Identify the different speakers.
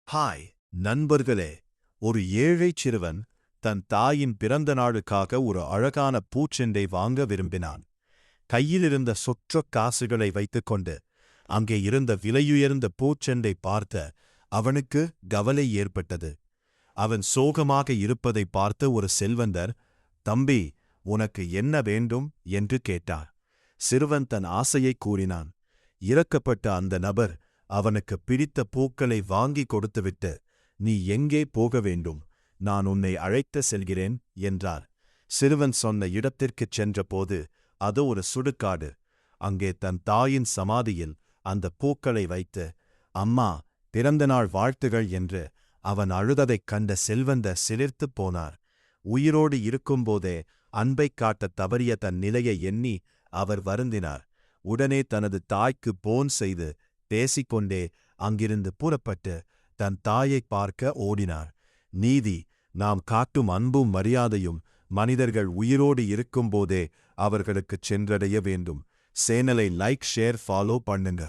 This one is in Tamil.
Speaker 1: ஹாய் நண்பர்களே. ஒரு ஏழைச் சிறுவன் தன் தாயின் பிறந்த நாளுக்காக ஒரு அழகான பூச்செண்டை வாங்க விரும்பினான். கையிலிருந்த சொற்ற காசுகளை வைத்துக்கொண்டு அங்கே இருந்த விலையுயர்ந்த பூச்செண்டை பார்த்த அவனுக்கு கவலை ஏற்பட்டது. அவன் சோகமாக இருப்பதை பார்த்த ஒரு செல்வந்தர், தம்பி, உனக்கு என்ன வேண்டும் என்று கேட்டார். சிறுவன் தன் ஆசையை கூறினான். இறக்கப்பட்ட அந்த நபர் அவனுக்கு பிடித்த பூக்களை வாங்கி கொடுத்துவிட்டு, நீ எங்கே போக வேண்டும், நான் உன்னை அழைத்து செல்கிறேன் என்றார். சிறுவன் சொன்ன இடத்திற்குச் சென்றபோது அது ஒரு சுடுகாடு. அங்கே தன் தாயின் சமாதியில் அந்த பூக்களை வைத்து, அம்மா, பிறந்தநாள் வாழ்த்துகள் என்று அவன் அழுததைக் கண்ட செல்வந்தர் சிலிர்த்துப் போனார். உயிரோடு இருக்கும்போதே அன்பைக் காட்டத் தவறிய தன் நிலையை எண்ணி அவர் வருந்தினார். உடனே தனது தாய்க்கு போன் செய்து பேசிக்கொண்டே அங்கிருந்து புறப்பட்டு தன் தாயைப் பார்க்க ஓடினார். நீதி, நாம் காட்டும் அன்பும் மரியாதையும் மனிதர்கள் உயிரோடு இருக்கும்போதே அவர்களுக்குச் சென்றடைய வேண்டும். சேனலை லைக், ஷேர், ஃபாலோ பண்ணுங்க.